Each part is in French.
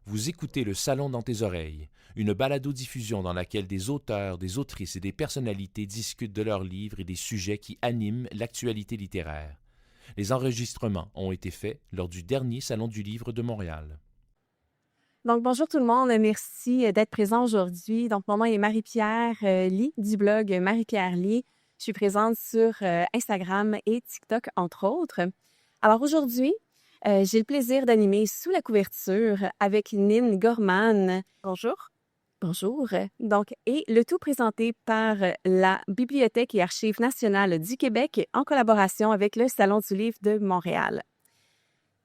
Vous écoutez Le Salon dans tes oreilles, une balado-diffusion dans laquelle des auteurs, des autrices et des personnalités discutent de leurs livres et des sujets qui animent l'actualité littéraire. Les enregistrements ont été faits lors du dernier Salon du livre de Montréal. Donc, bonjour tout le monde. Merci d'être présent aujourd'hui. Donc, mon nom est Marie-Pierre Ly du blog Marie-Pierre Ly. Je suis présente sur Instagram et TikTok, entre autres. Alors, aujourd'hui, j'ai le plaisir d'animer Sous la couverture avec Nyn Gorman. Bonjour. Bonjour. Donc, et le tout présenté par la Bibliothèque et Archives nationales du Québec en collaboration avec le Salon du livre de Montréal.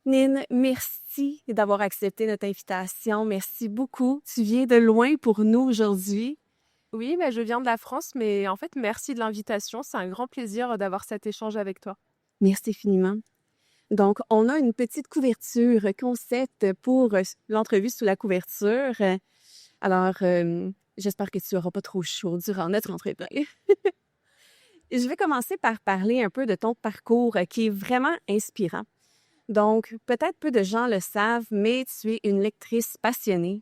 Nyn, merci d'avoir accepté notre invitation. Merci beaucoup. Tu viens de loin pour nous aujourd'hui. Oui, je viens de la France, mais en fait, merci de l'invitation. C'est un grand plaisir d'avoir cet échange avec toi. Merci infiniment. Donc, on a une petite couverture concept pour l'entrevue Sous la couverture. Alors, j'espère que tu n'auras pas trop chaud durant notre entretien. Je vais commencer par parler un peu de ton parcours qui est vraiment inspirant. Donc, peut-être peu de gens le savent, mais tu es une lectrice passionnée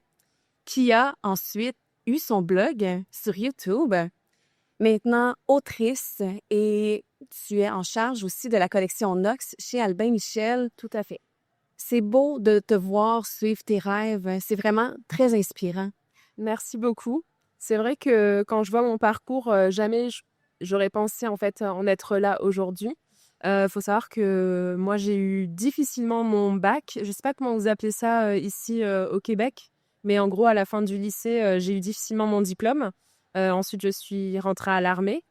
qui a ensuite eu son blog sur YouTube, maintenant autrice, et tu es en charge aussi de la collection Nox chez Albin Michel. Tout à fait. C'est beau de te voir suivre tes rêves. C'est vraiment très inspirant. Merci beaucoup. C'est vrai que quand je vois mon parcours, jamais j'aurais pensé en fait en être là aujourd'hui. Faut savoir que moi, j'ai eu difficilement mon bac. Je sais pas comment vous appelez ça ici au Québec, mais en gros, à la fin du lycée, j'ai eu difficilement mon diplôme. Ensuite, je suis rentrée à l'armée.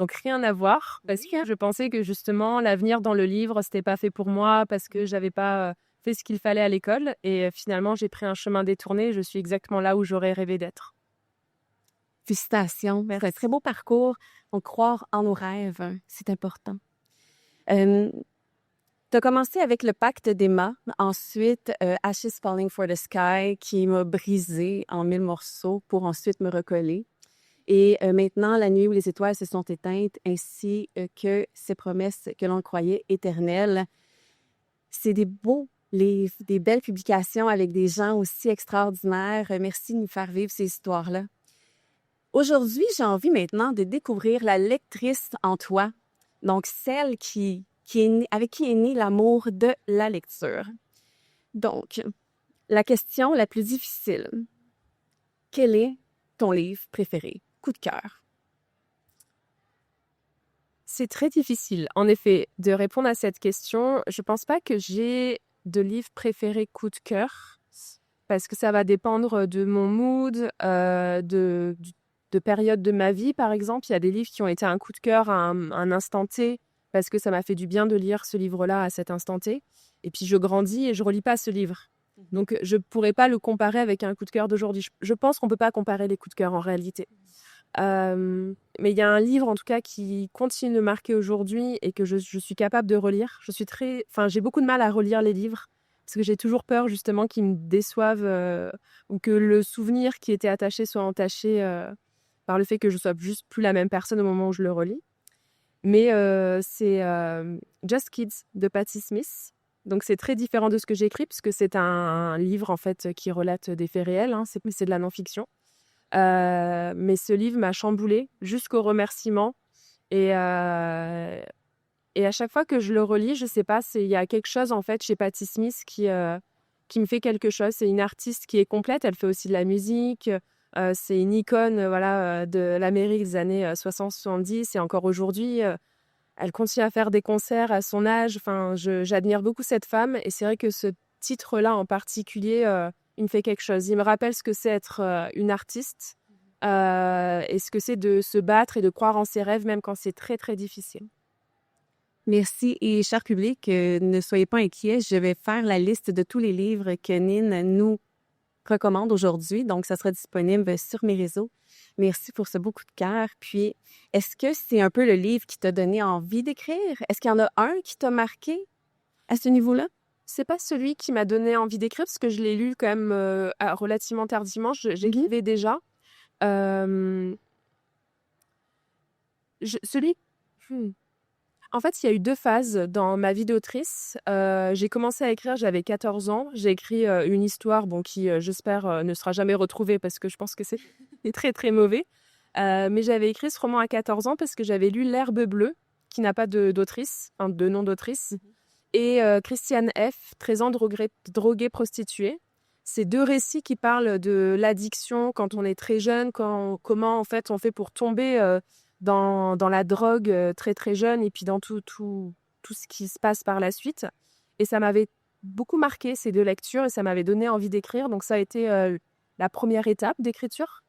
Donc, rien à voir, parce que je pensais que justement, l'avenir dans le livre, c'était pas fait pour moi, parce que j'avais pas fait ce qu'il fallait à l'école. Et finalement, j'ai pris un chemin détourné. Je suis exactement là où j'aurais rêvé d'être. Félicitations. C'est un très beau parcours. Donc, croire en nos rêves, c'est important. Tu as commencé avec le Pacte d'Emma, ensuite Ashes Falling for the Sky, qui m'a brisé en 1000 morceaux pour ensuite me recoller. Et maintenant, La nuit où les étoiles se sont éteintes, ainsi que Ces promesses que l'on croyait éternelles. C'est des beaux livres, des belles publications avec des gens aussi extraordinaires. Merci de nous faire vivre ces histoires-là. Aujourd'hui, j'ai envie maintenant de découvrir la lectrice en toi, donc celle avec qui est né l'amour de la lecture. Donc, la question la plus difficile, quel est ton livre préféré? Coup de cœur. C'est très difficile, en effet, de répondre à cette question. Je pense pas que j'ai de livre préféré coup de cœur, parce que ça va dépendre de mon mood, de période de ma vie, par exemple. Il y a des livres qui ont été un coup de cœur à un instant T, parce que ça m'a fait du bien de lire ce livre-là à cet instant T. Et puis, je grandis et je relis pas ce livre. Donc, je pourrais pas le comparer avec un coup de cœur d'aujourd'hui. Je pense qu'on peut pas comparer les coups de cœur en réalité. Mais il y a un livre, en tout cas, qui continue de marquer aujourd'hui et que je suis capable de relire. J'ai beaucoup de mal à relire les livres parce que j'ai toujours peur, justement, qu'ils me déçoivent ou que le souvenir qui était attaché soit entaché par le fait que je sois juste plus la même personne au moment où je le relis. Mais c'est Just Kids de Patti Smith. Donc, c'est très différent de ce que j'écris puisque c'est un livre, en fait, qui relate des faits réels. C'est de la non-fiction. Mais ce livre m'a chamboulée jusqu'au remerciement. Et à chaque fois que je le relis, je sais pas, il y a quelque chose, en fait, chez Patti Smith qui me fait quelque chose. C'est une artiste qui est complète. Elle fait aussi de la musique. C'est une icône de l'Amérique des années 60-70 et encore aujourd'hui, elle continue à faire des concerts à son âge. J'admire beaucoup cette femme et c'est vrai que ce titre-là en particulier, il me fait quelque chose. Il me rappelle ce que c'est être une artiste et ce que c'est de se battre et de croire en ses rêves même quand c'est très, très difficile. Merci. Et cher public, ne soyez pas inquiets, je vais faire la liste de tous les livres que Nyn nous recommande aujourd'hui. Donc, ça sera disponible sur mes réseaux. Merci pour ce beau coup de cœur. Puis, est-ce que c'est un peu le livre qui t'a donné envie d'écrire? Est-ce qu'il y en a un qui t'a marqué à ce niveau-là? C'est pas celui qui m'a donné envie d'écrire parce que je l'ai lu quand même relativement tardivement. J'écrivais déjà. Celui... En fait, il y a eu 2 phases dans ma vie d'autrice. J'ai commencé à écrire, j'avais 14 ans. J'ai écrit, une histoire, bon, qui, j'espère, ne sera jamais retrouvée parce que je pense que c'est c'est très, très mauvais. Mais j'avais écrit ce roman à 14 ans parce que j'avais lu L'Herbe bleue, qui n'a pas d'autrice, enfin de nom d'autrice, et Christiane F., 13 ans droguée prostituée. C'est 2 récits qui parlent de l'addiction quand on est très jeune, comment en fait on fait pour tomber dans la drogue très très jeune et puis dans tout ce qui se passe par la suite. Et ça m'avait beaucoup marqué ces 2 lectures et ça m'avait donné envie d'écrire. Donc ça a été la première étape d'écriture.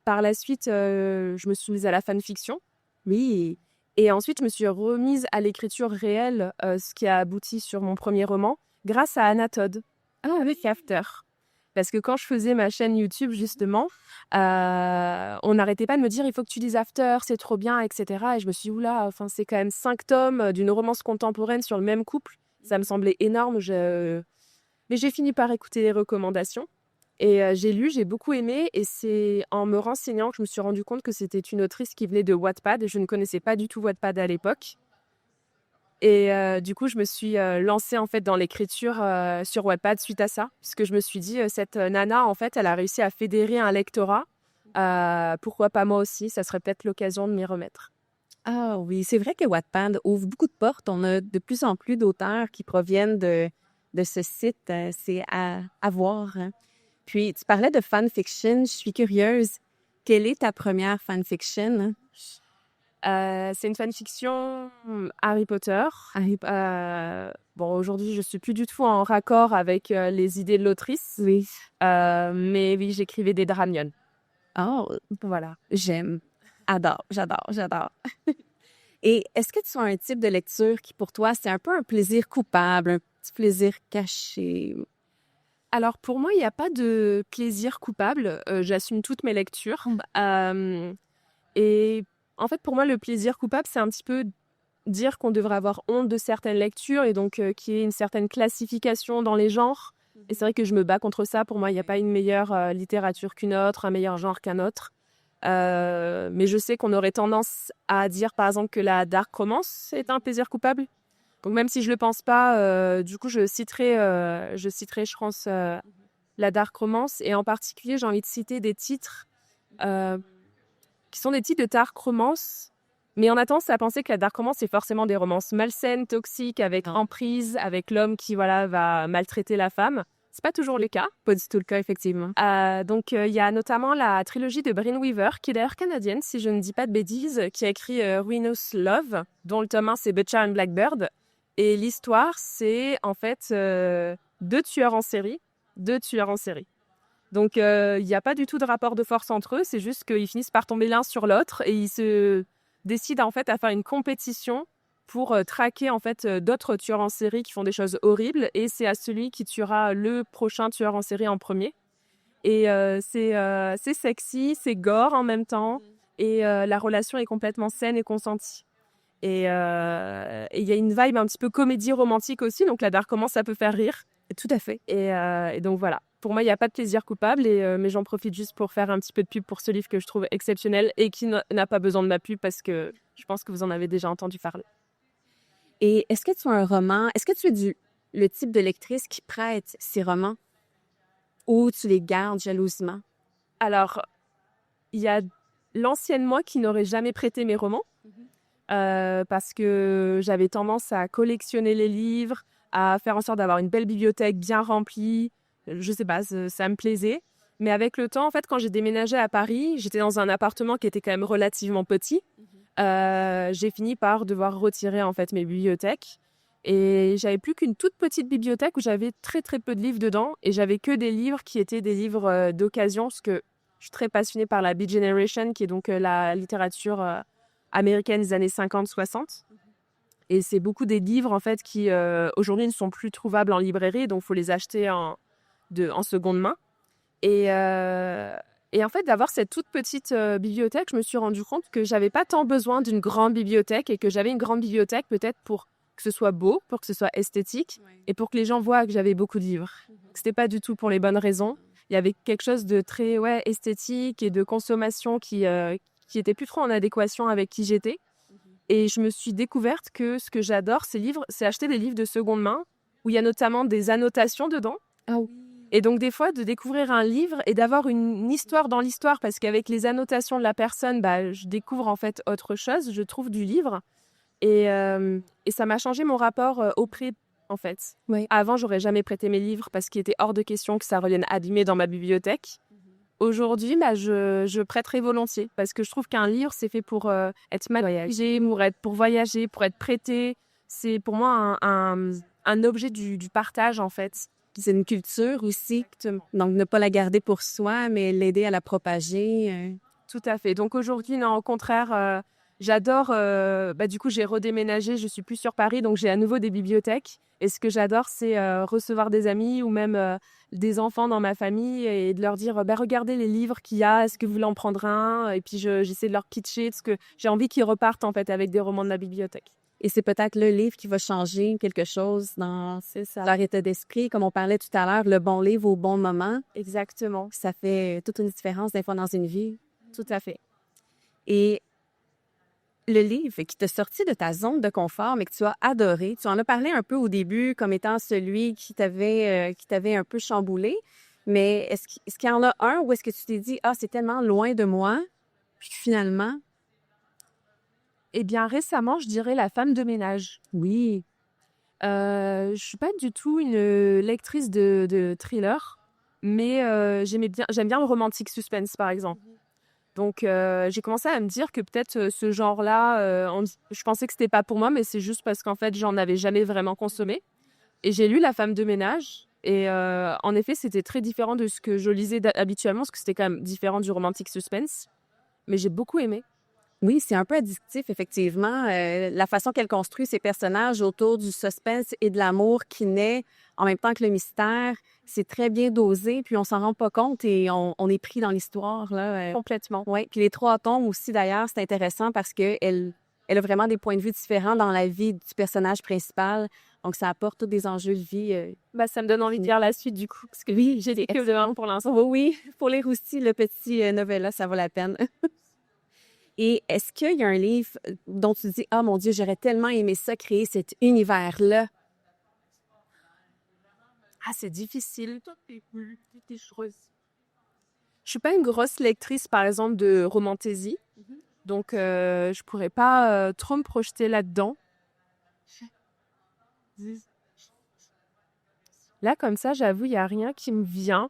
Par la suite, je me suis mise à la fanfiction. Oui. Et ensuite, je me suis remise à l'écriture réelle, ce qui a abouti sur mon premier roman, grâce à Anna Todd, avec After. Parce que quand je faisais ma chaîne YouTube, justement, on n'arrêtait pas de me dire « il faut que tu lises After, c'est trop bien, etc. » Et je me suis dit « oula, enfin, c'est quand même 5 tomes d'une romance contemporaine sur le même couple. » Ça me semblait énorme. Mais j'ai fini par écouter les recommandations. Et j'ai lu, j'ai beaucoup aimé. Et c'est en me renseignant que je me suis rendu compte que c'était une autrice qui venait de Wattpad. Je ne connaissais pas du tout Wattpad à l'époque. Et du coup, je me suis lancée en fait dans l'écriture sur Wattpad suite à ça, parce que je me suis dit cette nana en fait, elle a réussi à fédérer un lectorat. Pourquoi pas moi aussi? Ça serait peut-être l'occasion de m'y remettre. Ah oui, c'est vrai que Wattpad ouvre beaucoup de portes. On a de plus en plus d'auteurs qui proviennent de ce site. C'est à voir, hein. Puis, tu parlais de fanfiction. Je suis curieuse. Quelle est ta première fanfiction? C'est une fanfiction Harry Potter. Bon, aujourd'hui, je suis plus du tout en raccord avec les idées de l'autrice. Oui. Mais oui, j'écrivais des Dramion. Oh, Voilà. j'aime. J'adore. Et est-ce que tu as un type de lecture qui, pour toi, c'est un peu un plaisir coupable, un petit plaisir caché? Alors, pour moi, il n'y a pas de plaisir coupable. J'assume toutes mes lectures. Et en fait, pour moi, le plaisir coupable, c'est un petit peu dire qu'on devrait avoir honte de certaines lectures et donc qu'il y ait une certaine classification dans les genres. Et c'est vrai que je me bats contre ça. Pour moi, il n'y a pas une meilleure littérature qu'une autre, un meilleur genre qu'un autre. Mais je sais qu'on aurait tendance à dire, par exemple, que la dark romance est un plaisir coupable. Donc même si je le pense pas, du coup, je citerai, je pense, la dark romance. Et en particulier, j'ai envie de citer des titres qui sont des titres de dark romance. Mais on a tendance à penser que la dark romance, c'est forcément des romances malsaines, toxiques, avec emprise, avec l'homme qui va maltraiter la femme. C'est pas toujours le cas. Pas du tout le cas, effectivement. Donc, il y a notamment la trilogie de Brynne Weaver, qui est d'ailleurs canadienne, si je ne dis pas de bêtises, qui a écrit Ruinous Love, dont le tome 1, c'est Butcher and Blackbird. Et l'histoire, c'est en fait 2 tueurs en série. Donc, il n'y a pas du tout de rapport de force entre eux, c'est juste qu'ils finissent par tomber l'un sur l'autre et ils se décident en fait à faire une compétition pour traquer en fait d'autres tueurs en série qui font des choses horribles et c'est à celui qui tuera le prochain tueur en série en premier. Et c'est sexy, c'est gore en même temps et la relation est complètement saine et consentie. Et il y a une vibe un petit peu comédie romantique aussi, donc la dark romance, ça peut faire rire. Tout à fait. Et donc voilà. Pour moi, il n'y a pas de plaisir coupable, mais j'en profite juste pour faire un petit peu de pub pour ce livre que je trouve exceptionnel et qui n'a pas besoin de ma pub parce que je pense que vous en avez déjà entendu parler. Et est-ce que tu as un roman, est-ce que tu es le type de lectrice qui prête ses romans ou tu les gardes jalousement? Alors, il y a l'ancienne moi qui n'aurait jamais prêté mes romans parce que j'avais tendance à collectionner les livres, à faire en sorte d'avoir une belle bibliothèque bien remplie. Je sais pas, ça me plaisait. Mais avec le temps, en fait, quand j'ai déménagé à Paris, j'étais dans un appartement qui était quand même relativement petit. J'ai fini par devoir retirer en fait mes bibliothèques. Et j'avais plus qu'une toute petite bibliothèque où j'avais très très peu de livres dedans. Et j'avais que des livres qui étaient des livres d'occasion, parce que je suis très passionnée par la Beat Generation, qui est donc la littérature américaine des années 50-60. Et c'est beaucoup des livres en fait qui aujourd'hui ne sont plus trouvables en librairie, donc il faut les acheter en seconde main. Et en fait, d'avoir cette toute petite bibliothèque, je me suis rendu compte que j'avais pas tant besoin d'une grande bibliothèque et que j'avais une grande bibliothèque peut-être pour que ce soit beau, pour que ce soit esthétique et pour que les gens voient que j'avais beaucoup de livres. C'était pas du tout pour les bonnes raisons. Il y avait quelque chose de très esthétique et de consommation qui était plus trop en adéquation avec qui j'étais. Et je me suis découverte que ce que j'adore, c'est acheter des livres de seconde main, où il y a notamment des annotations dedans. Ah oui. Et donc, des fois, de découvrir un livre et d'avoir une histoire dans l'histoire, parce qu'avec les annotations de la personne, je découvre en fait autre chose, je trouve du livre. Et ça m'a changé mon rapport au prêt, en fait. Oui. Avant, j'aurais jamais prêté mes livres parce qu'il était hors de question que ça revienne abîmé dans ma bibliothèque. Aujourd'hui, je prêterai volontiers parce que je trouve qu'un livre, c'est fait pour être managé, pour voyager, pour être prêté. C'est pour moi un objet du partage, en fait. C'est une culture aussi, donc ne pas la garder pour soi, mais l'aider à la propager. Tout à fait. Donc aujourd'hui, non, au contraire, j'adore. Du coup, j'ai redéménagé, je suis plus sur Paris, donc j'ai à nouveau des bibliothèques. Et ce que j'adore, c'est recevoir des amis ou même des enfants dans ma famille et de leur dire regardez les livres qu'il y a, est-ce que vous voulez en prendre un? Et puis j'essaie de leur pitcher parce que j'ai envie qu'ils repartent en fait avec des romans de la bibliothèque. Et c'est peut-être le livre qui va changer quelque chose dans leur état d'esprit. Comme on parlait tout à l'heure, le bon livre au bon moment. Exactement. Ça fait toute une différence des fois dans une vie. Tout à fait. Et le livre qui t'a sorti de ta zone de confort, mais que tu as adoré, tu en as parlé un peu au début comme étant celui qui t'avait un peu chamboulé. Mais est-ce qu'il y en a un où est-ce que tu t'es dit « Ah, c'est tellement loin de moi », puis finalement... Eh bien, récemment, je dirais La femme de ménage. Oui. Je suis pas du tout une lectrice de thriller, mais j'aime bien le romantic suspense, par exemple. Donc, j'ai commencé à me dire que peut-être ce genre-là, je pensais que c'était pas pour moi, mais c'est juste parce qu'en fait, j'en avais jamais vraiment consommé. Et j'ai lu La femme de ménage. Et en effet, c'était très différent de ce que je lisais habituellement, parce que c'était quand même différent du romantic suspense. Mais j'ai beaucoup aimé. Oui, c'est un peu addictif, effectivement. La façon qu'elle construit ses personnages autour du suspense et de l'amour qui naît en même temps que le mystère, c'est très bien dosé, puis on s'en rend pas compte et on est pris dans l'histoire, là. Complètement. Oui, puis les trois tomes aussi, d'ailleurs, c'est intéressant parce qu'elle a vraiment des points de vue différents dans la vie du personnage principal. Donc, ça apporte tous des enjeux de vie. Ça me donne envie de lire la suite, du coup, parce que Oui, j'ai des que de un pour l'instant. Oui, pour lire aussi le petit novella, ça vaut la peine. Et est-ce qu'il y a un livre dont tu dis « Ah, mon Dieu, j'aurais tellement aimé ça, créer cet univers-là ». Ah, c'est difficile. Je suis pas une grosse lectrice, par exemple, de romantaisie. Donc, je pourrais pas trop me projeter là-dedans. Là, comme ça, j'avoue, il n'y a rien qui me vient.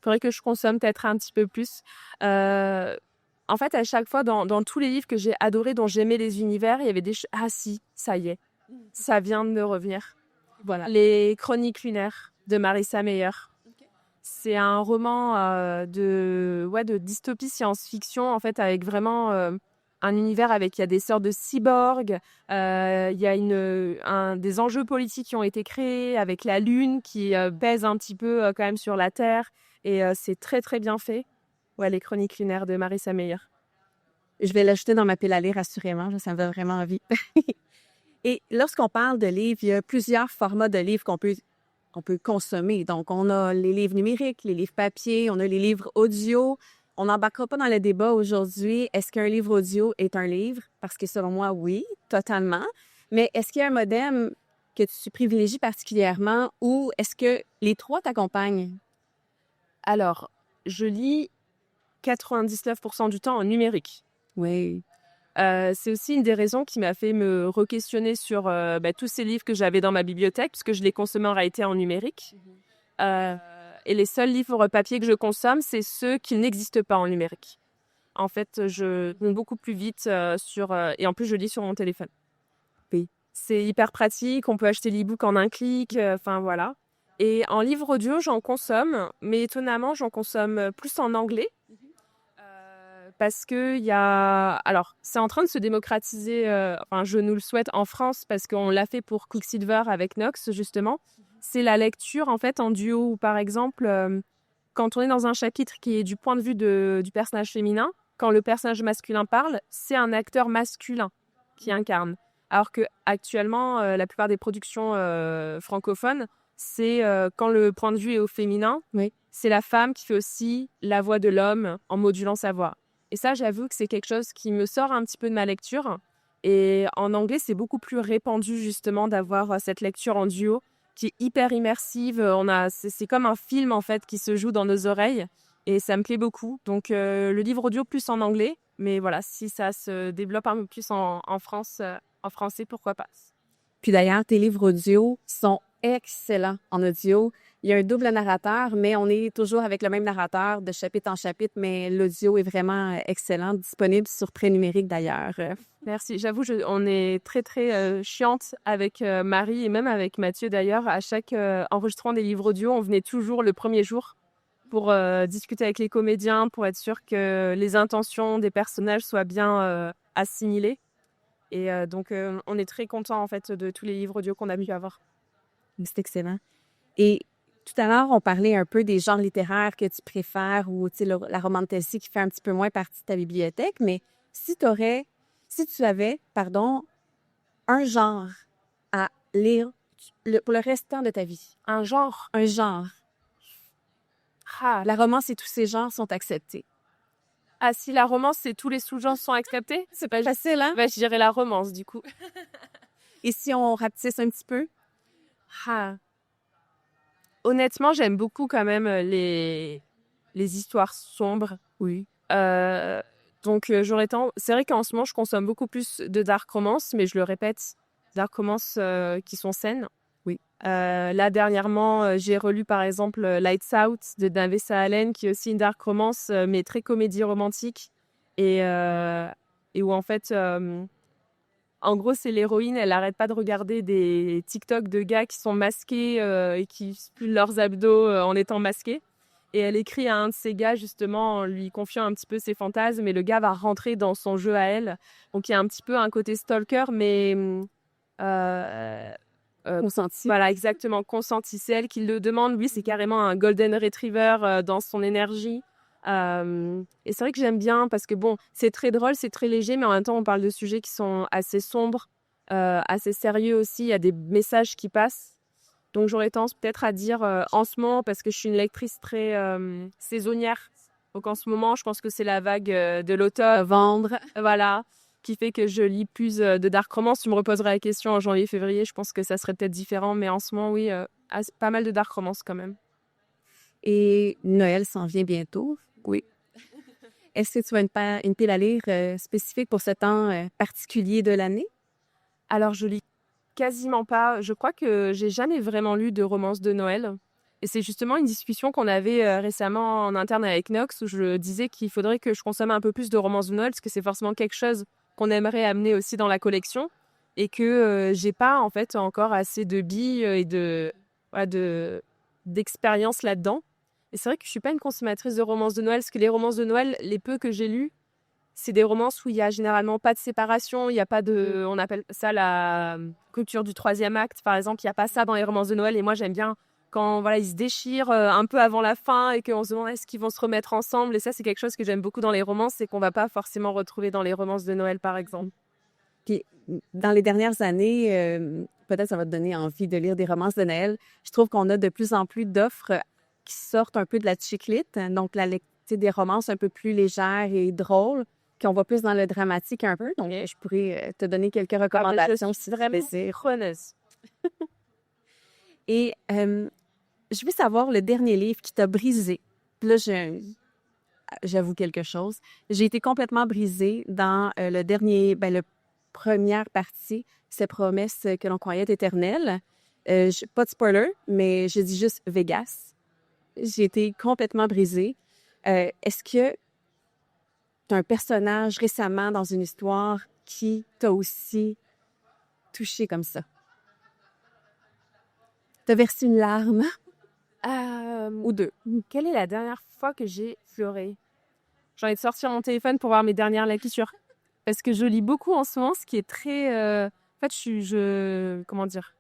Il faudrait que je consomme peut-être un petit peu plus. En fait, à chaque fois, dans tous les livres que j'ai adorés, dont j'aimais les univers, il y avait des choses... Ah si, ça y est, ça vient de me revenir. Voilà. Les Chroniques lunaires de Marissa Meyer. Okay. C'est un roman de dystopie science-fiction, en fait, avec vraiment un univers il y a des sortes de cyborgs, il y a des enjeux politiques qui ont été créés, avec la Lune qui pèse un petit peu quand même sur la Terre, et c'est très, très bien fait. Ouais, les Chroniques lunaires de Marissa Meyer. Je vais l'ajouter dans ma pile à lire, assurément. Ça me donne vraiment envie. Et lorsqu'on parle de livres, il y a plusieurs formats de livres qu'on peut consommer. Donc, on a les livres numériques, les livres papier, on a les livres audio. On n'embarquera pas dans le débat aujourd'hui. Est-ce qu'un livre audio est un livre? Parce que selon moi, oui, totalement. Mais est-ce qu'il y a un modem que tu privilégies particulièrement ou est-ce que les trois t'accompagnent? Alors, je lis 99% du temps en numérique. Oui. C'est aussi une des raisons qui m'a fait me re-questionner sur tous ces livres que j'avais dans ma bibliothèque, puisque je les consommais en réalité en numérique. Et les seuls livres papier que je consomme, c'est ceux qui n'existent pas en numérique. En fait, je vais beaucoup plus vite et en plus, je lis sur mon téléphone. Oui. C'est hyper pratique, on peut acheter l'e-book en un clic, voilà. Et en livre audio, j'en consomme, mais étonnamment, j'en consomme plus en anglais. Parce que alors, c'est en train de se démocratiser, je nous le souhaite en France, parce qu'on l'a fait pour Quicksilver avec Nox, justement. C'est la lecture, en fait, en duo, où, par exemple, quand on est dans un chapitre qui est du point de vue du personnage féminin, quand le personnage masculin parle, c'est un acteur masculin qui incarne. Alors qu'actuellement, la plupart des productions francophones, c'est quand le point de vue est au féminin, oui. C'est la femme qui fait aussi la voix de l'homme en modulant sa voix. Et ça, j'avoue que c'est quelque chose qui me sort un petit peu de ma lecture. Et en anglais, c'est beaucoup plus répandu justement d'avoir cette lecture en duo qui est hyper immersive. C'est comme un film en fait qui se joue dans nos oreilles et ça me plaît beaucoup. Donc le livre audio plus en anglais, mais voilà, si ça se développe un peu plus en France, en français, pourquoi pas. Puis d'ailleurs, tes livres audio sont excellents en audio. Il y a un double narrateur, mais on est toujours avec le même narrateur de chapitre en chapitre, mais l'audio est vraiment excellent, disponible sur Prêt numérique d'ailleurs. Merci. J'avoue, on est très, très chiante avec Marie et même avec Mathieu d'ailleurs. À chaque enregistrement des livres audio, on venait toujours le premier jour pour discuter avec les comédiens, pour être sûr que les intentions des personnages soient bien assimilées. Et donc, on est très content en fait de tous les livres audio qu'on a pu avoir. C'est excellent. Et tout à l'heure, on parlait un peu des genres littéraires que tu préfères ou la romantasy qui fait un petit peu moins partie de ta bibliothèque, mais si tu avais, un genre à lire pour le restant de ta vie. Un genre? Un genre. Ah. La romance et tous ces genres sont acceptés. Ah, si la romance et tous les sous-genres sont acceptés? C'est pas facile, hein? Je dirais la romance, du coup. Et si on rapetisse un petit peu? Ah. Honnêtement, j'aime beaucoup quand même les histoires sombres. Oui. Donc, c'est vrai qu'en ce moment, je consomme beaucoup plus de dark romance, mais je le répète, dark romance qui sont saines. Oui. Là, dernièrement, j'ai relu par exemple Lights Out de Navessa Allen, qui est aussi une dark romance, mais très comédie romantique. Et où en fait, en gros, c'est l'héroïne, elle n'arrête pas de regarder des TikTok de gars qui sont masqués et qui spulent leurs abdos en étant masqués. Et elle écrit à un de ces gars, justement, en lui confiant un petit peu ses fantasmes. Et le gars va rentrer dans son jeu à elle. Donc, il y a un petit peu un côté stalker, mais consenti. Voilà, exactement, consenti. C'est elle qui le demande. Lui, c'est carrément un golden retriever dans son énergie. Et c'est vrai que j'aime bien parce que, bon, c'est très drôle, c'est très léger, mais en même temps, on parle de sujets qui sont assez sombres, assez sérieux aussi. Il y a des messages qui passent. Donc, j'aurais tendance peut-être à dire en ce moment, parce que je suis une lectrice très saisonnière. Donc, en ce moment, je pense que c'est la vague de l'automne. Vendre. Voilà, qui fait que je lis plus de dark romance. Tu me reposeras la question en janvier, février. Je pense que ça serait peut-être différent. Mais en ce moment, oui, pas mal de dark romance quand même. Et Noël s'en vient bientôt. Oui. Est-ce que tu as une pile à lire spécifique pour ce temps particulier de l'année? Alors, je lis quasiment pas. Je crois que j'ai jamais vraiment lu de romance de Noël. Et c'est justement une discussion qu'on avait récemment en interne avec Nox, où je disais qu'il faudrait que je consomme un peu plus de romances de Noël, parce que c'est forcément quelque chose qu'on aimerait amener aussi dans la collection, et que j'ai pas en fait encore assez de billes et d'expérience là-dedans. Et c'est vrai que je suis pas une consommatrice de romances de Noël, parce que les romances de Noël, les peu que j'ai lues, c'est des romances où il y a généralement pas de séparation, il y a pas de, on appelle ça la rupture du troisième acte, par exemple, il y a pas ça dans les romances de Noël. Et moi, j'aime bien quand voilà, ils se déchirent un peu avant la fin et qu'on se demande est-ce qu'ils vont se remettre ensemble. Et ça, c'est quelque chose que j'aime beaucoup dans les romances, c'est qu'on va pas forcément retrouver dans les romances de Noël, par exemple. Puis, dans les dernières années, peut-être ça va te donner envie de lire des romances de Noël. Je trouve qu'on a de plus en plus d'offres qui sortent un peu de la chick-lit, donc des romances un peu plus légères et drôles, qu'on va plus dans le dramatique un peu. Donc, je pourrais te donner quelques recommandations. Je suis vraiment preneuse. Et je veux savoir le dernier livre qui t'a brisé. Puis là, j'avoue quelque chose. J'ai été complètement brisée dans la première partie, ces promesses que l'on croyait éternelles. Pas de spoiler, mais je dis juste Vegas. J'ai été complètement brisée. Est-ce que tu as un personnage récemment dans une histoire qui t'a aussi touché comme ça? T'as versé une larme? Ou deux. Quelle est la dernière fois que j'ai pleuré? J'ai envie de sortir mon téléphone pour voir mes dernières lectures. Parce que je lis beaucoup en ce moment, ce qui est très... En fait, comment dire?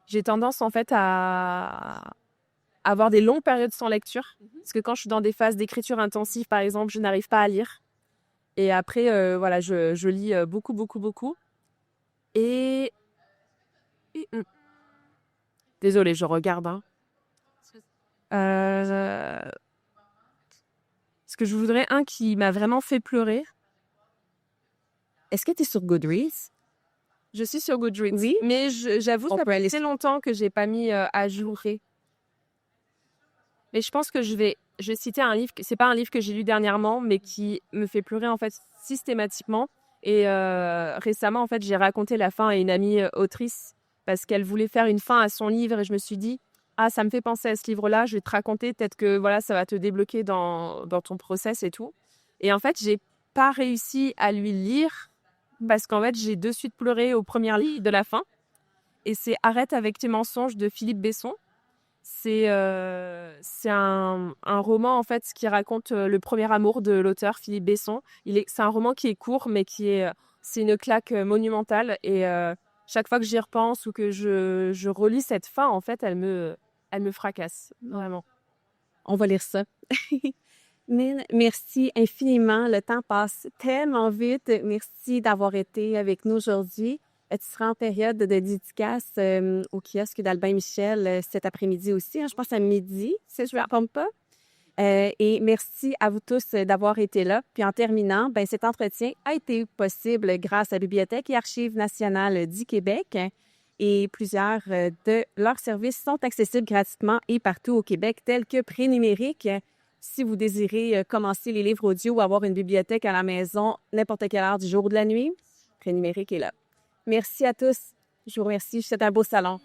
J'ai tendance, en fait, à avoir des longues périodes sans lecture. Parce que quand je suis dans des phases d'écriture intensive, par exemple, je n'arrive pas à lire. Et après, voilà, je lis beaucoup, beaucoup, beaucoup. Et... Désolée, je regarde. Hein. Parce que je voudrais un qui m'a vraiment fait pleurer. Est-ce que tu es sur Goodreads? Je suis sur Goodreads. Oui. Mais j'avoue, On ça peut aller fait longtemps que j'ai pas mis à jour. Mais je pense que je vais citer un livre, c'est pas un livre que j'ai lu dernièrement, mais qui me fait pleurer en fait systématiquement. Et récemment, en fait, j'ai raconté la fin à une amie autrice parce qu'elle voulait faire une fin à son livre et je me suis dit, ah, ça me fait penser à ce livre-là, je vais te raconter, peut-être que voilà, ça va te débloquer dans ton process et tout. Et en fait, j'ai pas réussi à lui lire parce qu'en fait, j'ai de suite pleuré aux premières lignes de la fin. Et c'est Arrête avec tes mensonges de Philippe Besson. C'est un roman en fait qui raconte le premier amour de l'auteur Philippe Besson. C'est un roman qui est court mais c'est une claque monumentale et chaque fois que j'y repense ou que je relis cette fin en fait elle me fracasse vraiment. On va lire ça. Mine, merci infiniment. Le temps passe tellement vite. Merci d'avoir été avec nous aujourd'hui. Tu seras en période de dédicace au kiosque d'Albin Michel cet après-midi aussi. Je pense à midi, si je ne me trompe pas. Et merci à vous tous d'avoir été là. Puis en terminant, cet entretien a été possible grâce à la Bibliothèque et Archives nationales du Québec. Et plusieurs de leurs services sont accessibles gratuitement et partout au Québec, tels que Prénumérique. Si vous désirez commencer les livres audio ou avoir une bibliothèque à la maison, n'importe quelle heure du jour ou de la nuit, Prénumérique est là. Merci à tous. Je vous remercie. Je vous souhaite un beau salon.